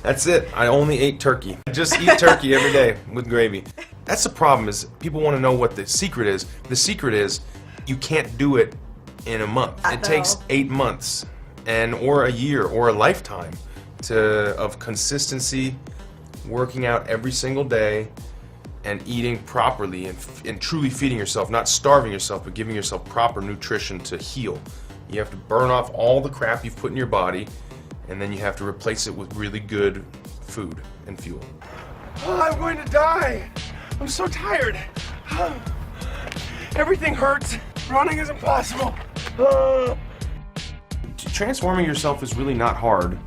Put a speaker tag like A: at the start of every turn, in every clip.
A: That's it. I only ate turkey. I just eat turkey every day with gravy. That's the problem, is people want to know what the secret is. The secret is you can't do it in a month. It takes 8 months or a year or a lifetime of consistency, working out every single day, and eating properly and truly feeding yourself, not starving yourself, but giving yourself proper nutrition to heal. You have to burn off all the crap you've put in your body, and then you have to replace it with really good food and fuel. Oh, I'm going to die. I'm so tired. Everything hurts. Running is impossible. Transforming yourself is really not hard.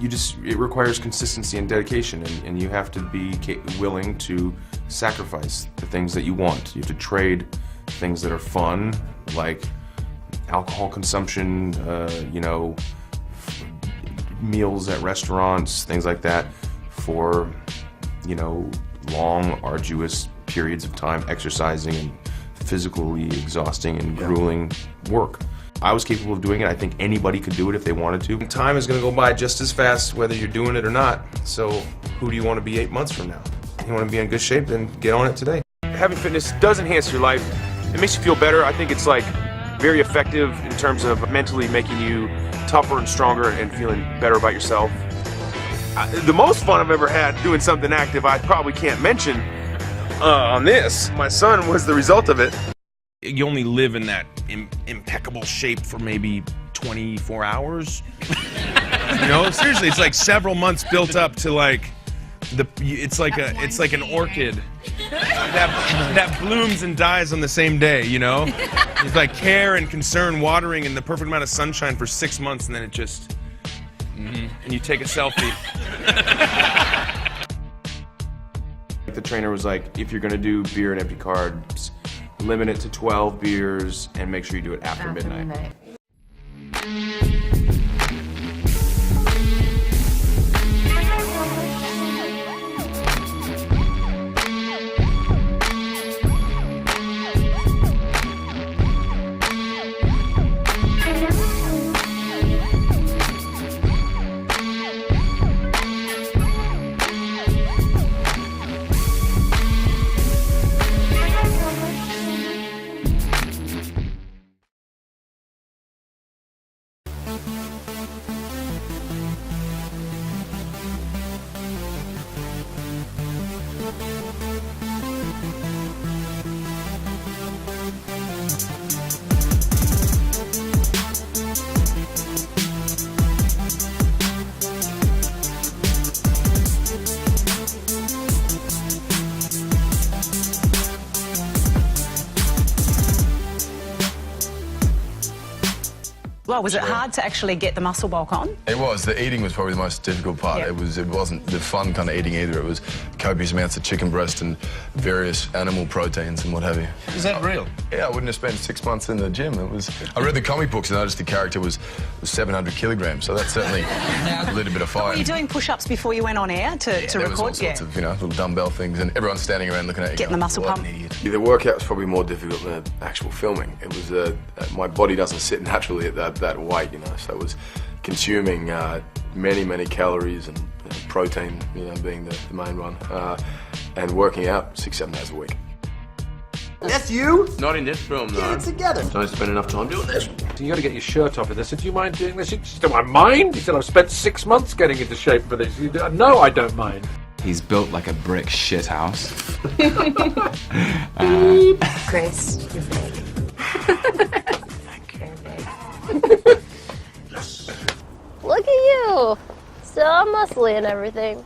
A: It requires consistency and dedication, and you have to be willing to sacrifice the things that you want. You have to trade things that are fun, like alcohol consumption, meals at restaurants, things like that, for, long, arduous periods of time exercising and physically exhausting and grueling work. I was capable of doing it. I think anybody could do it if they wanted to. Time is going to go by just as fast whether you're doing it or not. So who do you want to be 8 months from now? You want to be in good shape, then get on it today. Having fitness does enhance your life. It makes you feel better. I think it's very effective in terms of mentally making you tougher and stronger and feeling better about yourself. The most fun I've ever had doing something active I probably can't mention on this. My son was the result of it. You only live in that impeccable shape for maybe 24 hours. Seriously, it's like several months built up to it's like an orchid that blooms and dies on the same day, It's like care and concern, watering, and the perfect amount of sunshine for 6 months, and then it just, and you take a selfie. The trainer was like, if you're gonna do beer and empty cards, limit it to 12 beers and make sure you do it after midnight.
B: Well, was it hard to actually get the muscle bulk on?
C: It was. The eating was probably the most difficult part.
B: Yep.
C: It wasn't the fun kind of eating either. It was copious amounts of chicken breast and various animal proteins and what have you.
D: Is that real?
C: Yeah, I wouldn't have spent 6 months in the gym. I read the comic books and noticed the character was 700 kilograms, so that's certainly lit a bit of fire.
B: Were you doing push-ups before you went on air to
C: there
B: record?
C: was all sorts of, little dumbbell things, and everyone's standing around looking at you.
B: Getting the muscle
C: "What
B: pump."
C: an idiot."
E: The workout was probably more difficult than the actual filming. It was my body doesn't sit naturally at that weight, so it was consuming many calories and protein, being the main one, and working out 6-7 days a week.
F: That's you?
D: Not in this film, though.
F: Get it together.
D: Don't spend enough time doing this.
G: You got to get your shirt off of this. Do you mind doing this? Do I mind? He said, I've spent 6 months getting into shape for this. No, I don't mind.
H: He's built like a brick shithouse.
I: Chris, you're big.
J: Look at you! So muscly and everything.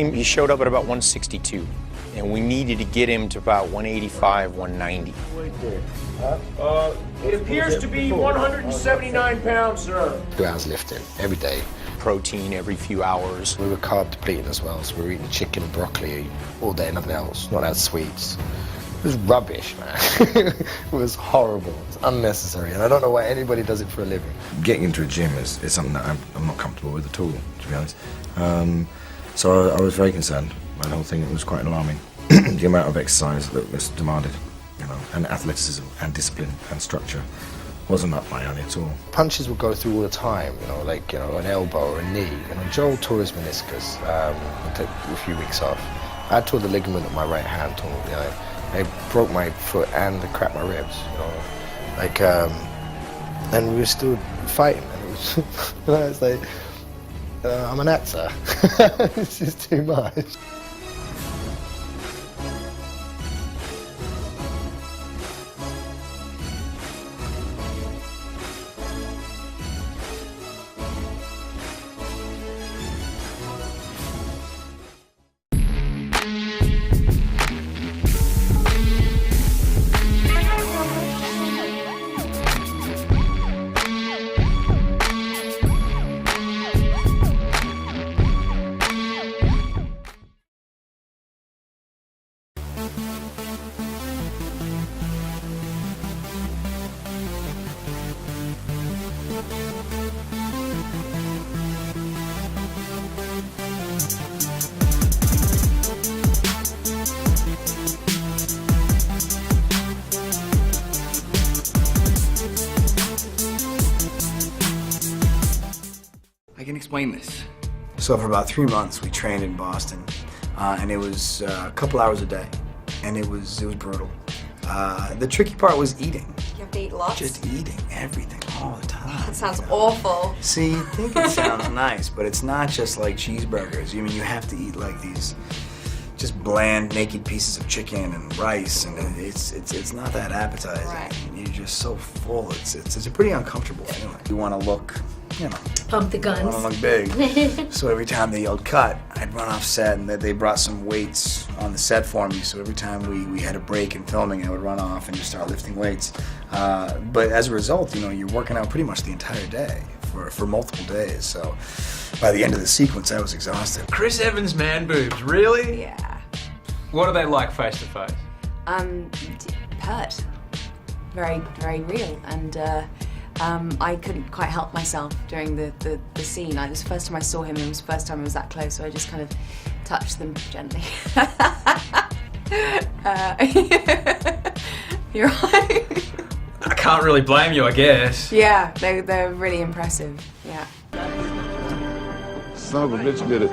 K: He showed up at about 162, and we needed to get him to about 185, 190.
G: It appears to be 179 pounds, sir.
K: 2 hours lifting every day. Protein every few hours. We were carb depleting as well, so we were eating chicken and broccoli all day, nothing else, not out sweets. It was rubbish, man. It was horrible. It's unnecessary, and I don't know why anybody does it for a living.
L: Getting into a gym is something that I'm not comfortable with at all, to be honest. So I was very concerned by the whole thing. It was quite alarming. The amount of exercise that was demanded, you know, and athleticism and discipline and structure wasn't up my alley at all.
K: Punches would go through all the time, you know, like, you know, an elbow or a knee. You know, Joel tore his meniscus. It took a few weeks off. I tore the ligament of my right hand. You know, I broke my foot and cracked my ribs. You know, like, and we were still fighting. And it was, you know, it's like, I'm an actor. It's just too much.
M: I can explain this. So for about 3 months, we trained in Boston, and it was a couple hours a day, and it was brutal. The tricky part was eating.
I: You have to eat lots?
M: Just eating everything all the time.
I: That sounds awful.
M: See, you think it sounds nice, but it's not just like cheeseburgers. You mean you have to eat like these just bland, naked pieces of chicken and rice, and it's not that appetizing.
I: Right.
M: You're just so full. It's a pretty uncomfortable feeling. You want to look, you know,
J: Pump the guns.
M: I want to look big. So every time they yelled cut, I'd run off set, and they brought some weights on the set for me. So every time we had a break in filming, I would run off and just start lifting weights. But as a result, you know, you're working out pretty much the entire day for multiple days. So by the end of the sequence, I was exhausted.
N: Chris Evans' man boobs, really?
I: Yeah.
N: What are they like face to face?
I: Hurt. Very, very real. And I couldn't quite help myself during the scene. It was the first time I saw him, and it was the first time I was that close, so I just kind of touched them gently. You're right.
N: I can't really blame you, I guess.
I: Yeah, they're really impressive. Yeah.
C: Son of a bitch did it.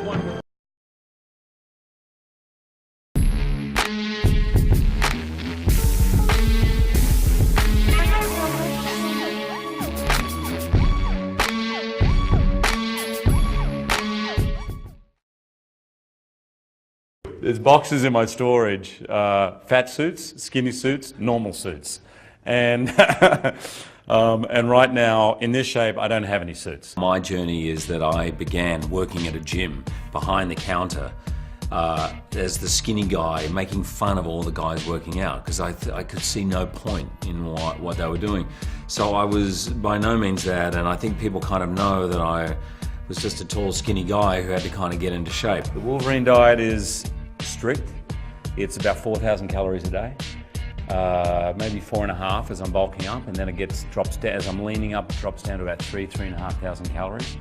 O: There's boxes in my storage, fat suits, skinny suits, normal suits. And, and right now, in this shape, I don't have any suits.
P: My journey is that I began working at a gym behind the counter as the skinny guy, making fun of all the guys working out, because I could see no point in what they were doing. So I was by no means that, and I think people kind of know that I was just a tall, skinny guy who had to kind of get into shape.
O: The Wolverine diet is strict. It's about 4,000 calories a day, maybe 4.5 as I'm bulking up, and then it drops down as I'm leaning up. It drops down to about 3,500 calories.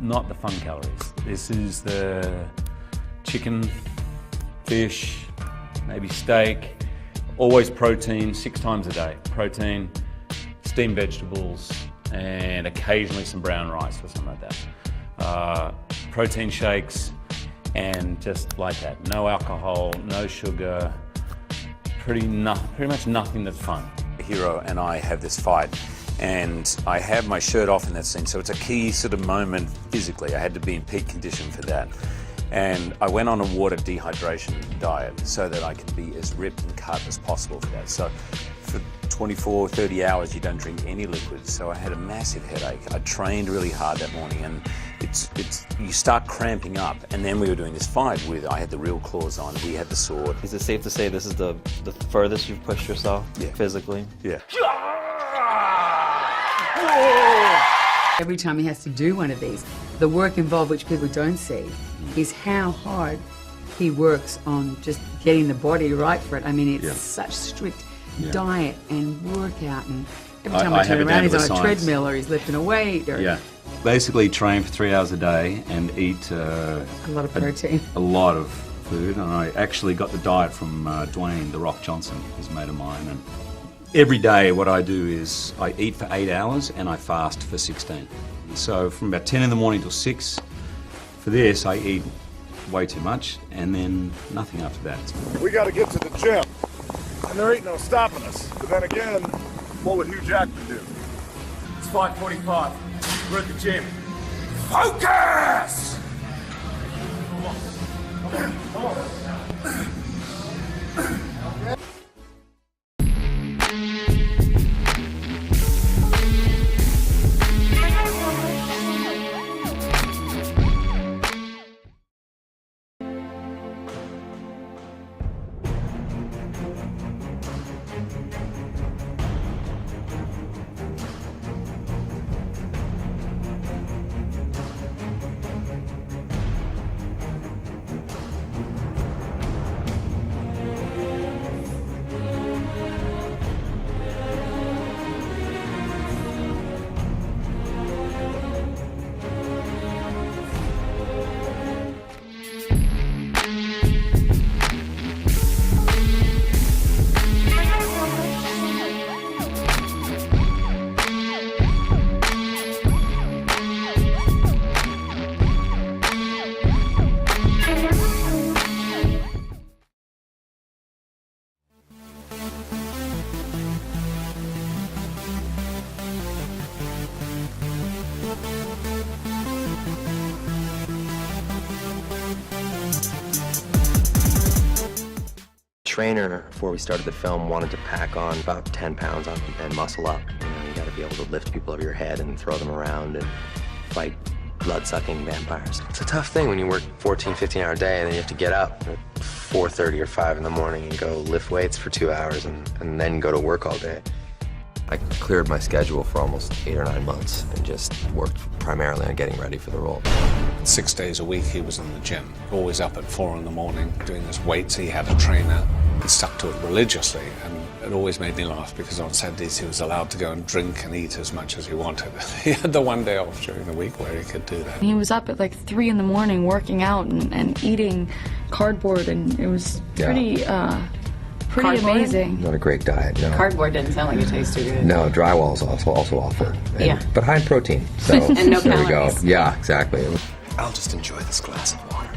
O: Not the fun calories. This is the chicken, fish, maybe steak, always protein 6 times a day. Protein, steamed vegetables, and occasionally some brown rice or something like that. Protein shakes. And just like that, no alcohol, no sugar, pretty much nothing that's fun.
P: Hero and I have this fight, and I have my shirt off in that scene, so it's a key sort of moment physically. I had to be in peak condition for that. And I went on a water dehydration diet so that I could be as ripped and cut as possible for that. So for 24, 30 hours, you don't drink any liquids, so I had a massive headache. I trained really hard that morning, and
O: you start cramping up. And then we were doing this fight with, I had the real claws on, he had the sword.
Q: Is it safe to say this is the furthest you've pushed yourself physically?
O: Yeah.
R: Every time he has to do one of these, the work involved, which people don't see, is how hard he works on just getting the body right for it. I mean, it's such strict diet and workout, and every time I turn around, he's on a treadmill or he's lifting a weight. Or
O: Basically train for 3 hours a day and eat
R: a lot of protein.
O: A lot of food. And I actually got the diet from Dwayne "The Rock" Johnson, who's a mate of mine. And every day what I do is I eat for 8 hours and I fast for 16. So from about 10 in the morning till 6, for this I eat way too much and then nothing after that.
S: We got to get to the gym, and there ain't no stopping us. But then again, what would Hugh Jackman do?
N: It's 5:45. We're at the gym.
S: Focus! Come on.
T: Trainer, before we started the film, wanted to pack on about 10 pounds on and muscle up. You got to be able to lift people over your head and throw them around and fight blood-sucking vampires. It's a tough thing when you work 14, 15-hour day and then you have to get up at 4:30 or 5 in the morning and go lift weights for 2 hours and then go to work all day. I cleared my schedule for almost 8 or 9 months and just worked primarily on getting ready for the role.
U: 6 days a week he was in the gym, always up at 4 in the morning doing his weights. He had a trainer. He stuck to it religiously, and it always made me laugh because on Saturdays he was allowed to go and drink and eat as much as he wanted. He had the one day off during the week where he could do that.
V: He was up at like 3 in the morning working out and eating cardboard, and it was pretty amazing.
T: Not a great diet, no.
I: Cardboard didn't sound like it tasted too good.
T: No, drywall is also awful. But high in protein, so
I: and no
T: there
I: calories.
T: we go. Yeah, exactly.
F: I'll just enjoy this glass of water.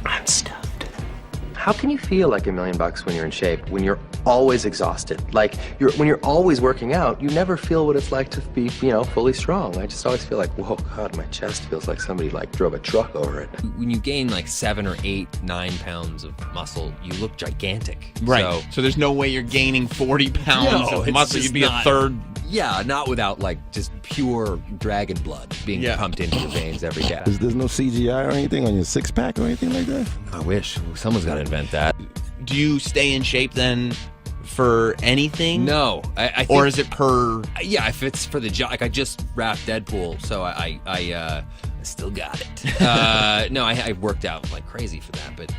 F: I'm stuffed.
T: How can you feel like $1 million when you're in shape, when you're always exhausted? Like, when you're always working out, you never feel what it's like to be, fully strong. I just always feel like, whoa, God, my chest feels like somebody drove a truck over it.
W: When you gain like 7 or 8, 9 pounds of muscle, you look gigantic.
D: Right. So there's no way you're gaining 40 pounds of muscle. You'd be a third.
W: Yeah, not without like just pure dragon blood being pumped into your veins every day.
X: There's no CGI or anything on your six-pack or anything like that?
W: I wish. Someone's got to invent that.
D: Do you stay in shape then for anything?
W: No. I think,
D: or is it per...
W: Yeah, if it's for the job. Like, I just wrapped Deadpool, so I still got it. No, I worked out like crazy for that, but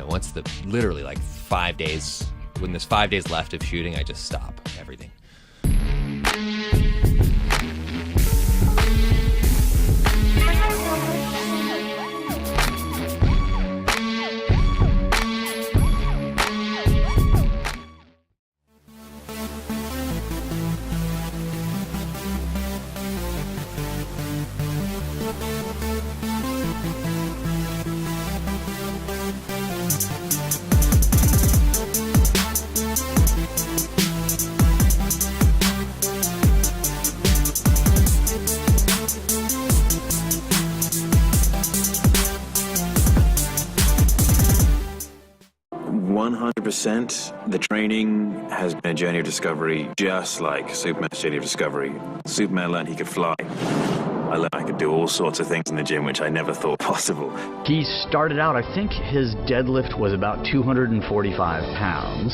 W: once literally like 5 days, when there's 5 days left of shooting, I just stop everything.
A: 100%. The training has been a journey of discovery, just like Superman's journey of discovery. Superman learned he could fly. I learned I could do all sorts of things in the gym, which I never thought possible.
B: He started out, I think his deadlift was about 245 pounds.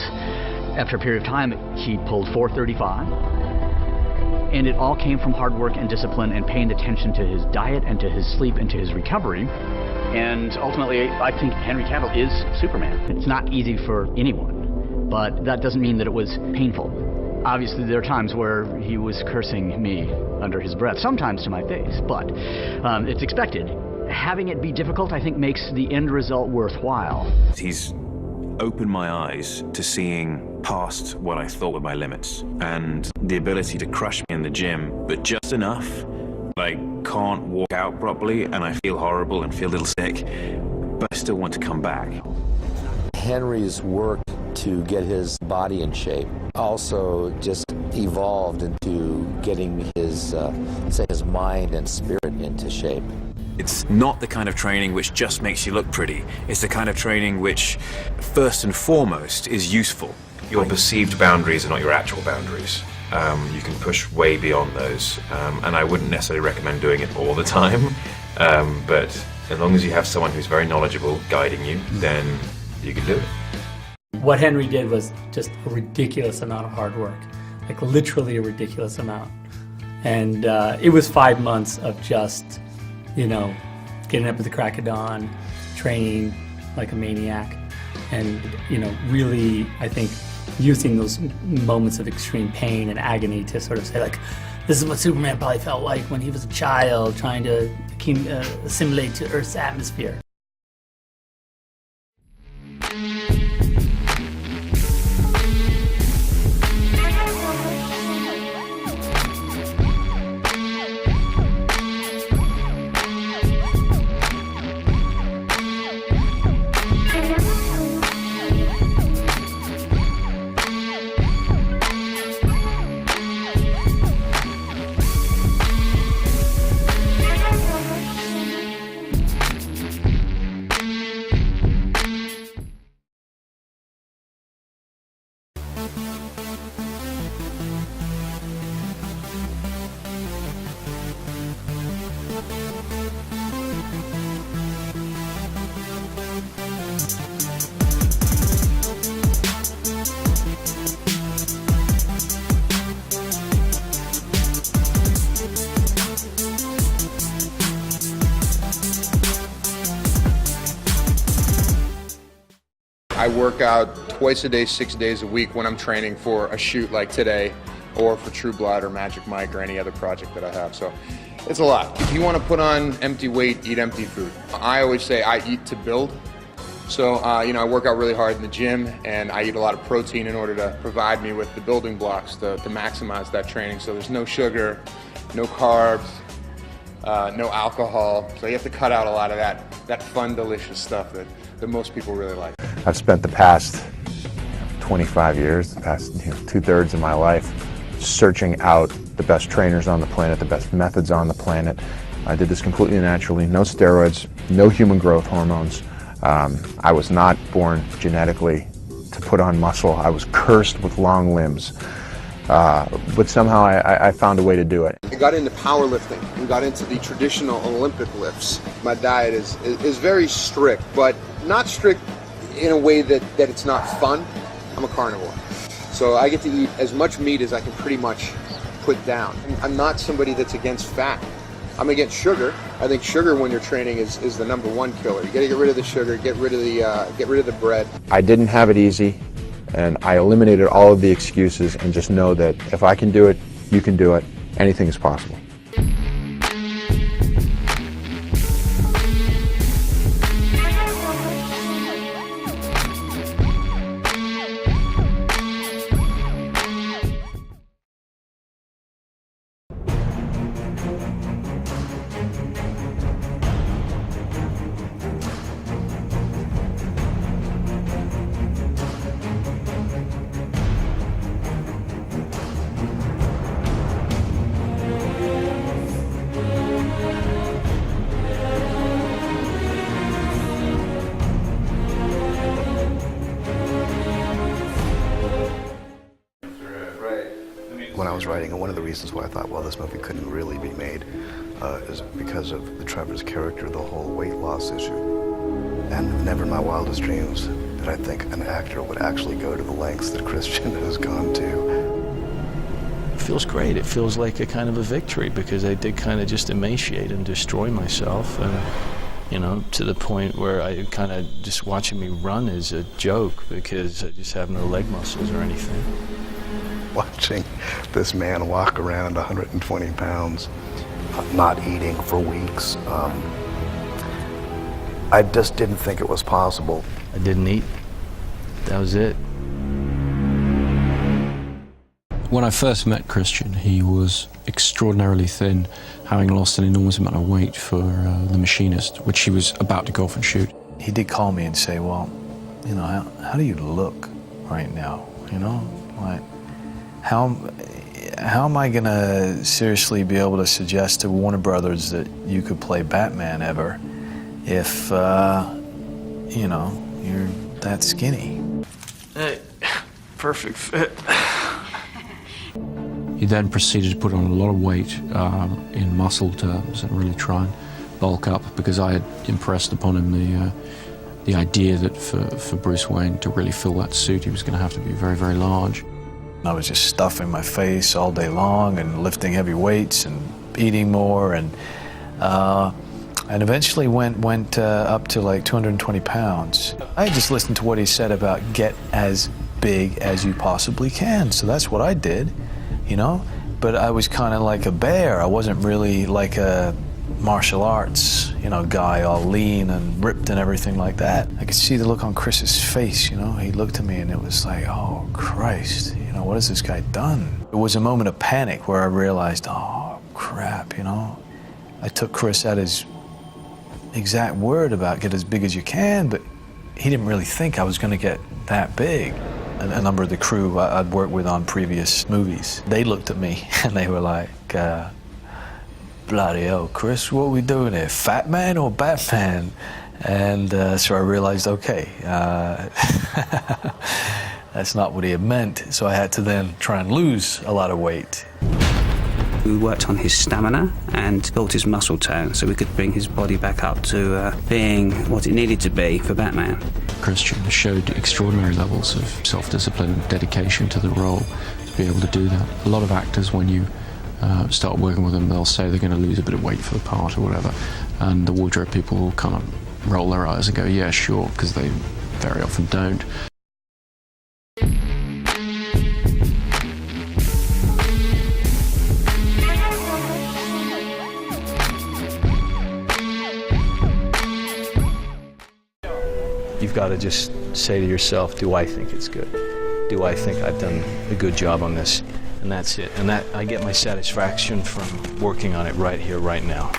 B: After a period of time, he pulled 435. And it all came from hard work and discipline and paying attention to his diet and to his sleep and to his recovery. And ultimately, I think Henry Cavill is Superman. It's not easy for anyone, but that doesn't mean that it was painful. Obviously, there are times where he was cursing me under his breath, sometimes to my face, but it's expected. Having it be difficult, I think, makes the end result worthwhile.
A: He's opened my eyes to seeing past what I thought were my limits, and the ability to crush me in the gym, but just enough. I can't walk out properly, and I feel horrible and feel a little sick, but I still want to come back.
E: Henry's work to get his body in shape also just evolved into getting his, say, his mind and spirit into shape.
A: It's not the kind of training which just makes you look pretty. It's the kind of training which, first and foremost, is useful. Your perceived boundaries are not your actual boundaries. You can push way beyond those, and I wouldn't necessarily recommend doing it all the time, but as long as you have someone who's very knowledgeable guiding you, then you can do it.
H: What Henry did was just a ridiculous amount of hard work, like literally a ridiculous amount. And it was 5 months of just, you know, getting up at the crack of dawn, training like a maniac, and, you know, really, I think, using those moments of extreme pain and agony to sort of say, like, this is what Superman probably felt like when he was a child trying to assimilate to Earth's atmosphere.
Y: I work out twice a day, 6 days a week when I'm training for a shoot like today, or for True Blood or Magic Mike or any other project that I have. So it's a lot. If you want to put on empty weight, eat empty food. I always say I eat to build. So, you know, I work out really hard in the gym, and I eat a lot of protein in order to provide me with the building blocks to maximize that training. So there's no sugar, no carbs, no alcohol. So you have to cut out a lot of that fun, delicious stuff that most people really like.
Z: I've spent the past 25 years, the past 2/3 of my life, searching out the best trainers on the planet, the best methods on the planet. I did this completely naturally, no steroids, no human growth hormones. I was not born genetically to put on muscle. I was cursed with long limbs. But somehow I found a way to do it.
Y: I got into powerlifting and got into the traditional Olympic lifts. My diet is very strict, but not strict in a way that it's not fun. I'm a carnivore. So I get to eat as much meat as I can pretty much put down. I'm not somebody that's against fat. I'm against sugar. I think sugar when you're training is the #1 killer. You gotta get rid of the sugar, get rid of the bread.
Z: I didn't have it easy, and I eliminated all of the excuses and just know that if I can do it, you can do it. Anything is possible.
C: was writing, and one of the reasons why I thought, well, this movie couldn't really be made is because of the Trevor's character, the whole weight loss issue. And never in my wildest dreams did I think an actor would actually go to the lengths that Christian has gone to.
G: It feels great. It feels like a kind of a victory, because I did kind of just emaciate and destroy myself, and you know, to the point where I kind of just watching me run is a joke because I just have no leg muscles or anything.
C: Watching this man walk around 120 pounds, not eating for weeks, I just didn't think it was possible.
G: I didn't eat. That was it.
J: When I first met Christian, he was extraordinarily thin, having lost an enormous amount of weight for The Machinist, which he was about to go off and shoot.
G: He did call me and say, well, you know, how do you look right now? You know, like, how am I gonna seriously be able to suggest to Warner Brothers that you could play Batman ever if, you know, you're that skinny? Hey, perfect fit.
J: He then proceeded to put on a lot of weight in muscle terms and really try and bulk up, because I had impressed upon him the idea that for Bruce Wayne to really fill that suit, he was going to have to be very, very large.
G: I was just stuffing my face all day long and lifting heavy weights and eating more, and eventually went up to like 220 pounds. I just listened to what he said about get as big as you possibly can, so that's what I did. You know, but I was kind of like a bear. I wasn't really like a martial arts, you know, guy all lean and ripped and everything like that. I could see the look on Chris's face, you know. He looked at me and it was like, oh, Christ, you know, what has this guy done? It was a moment of panic where I realized, oh, crap, you know. I took Chris at his exact word about get as big as you can, but he didn't really think I was going to get that big. A number of the crew I'd worked with on previous movies, they looked at me and they were like, bloody hell, Chris, what are we doing here, Fat Man or Batman? And so I realized, okay, that's not what he had meant. So I had to then try and lose a lot of weight.
K: We worked on his stamina and built his muscle tone so we could bring his body back up to being what it needed to be for Batman.
J: Christian showed extraordinary levels of self-discipline and dedication to the role to be able to do that. A lot of actors, when you start working with them, they'll say they're going to lose a bit of weight for the part or whatever, and the wardrobe people will kind of roll their eyes and go, yeah, sure, because they very often don't.
G: You've got to just say to yourself, do I think it's good? Do I think I've done a good job on this? And that's it. And that I get my satisfaction from working on it right here, right now.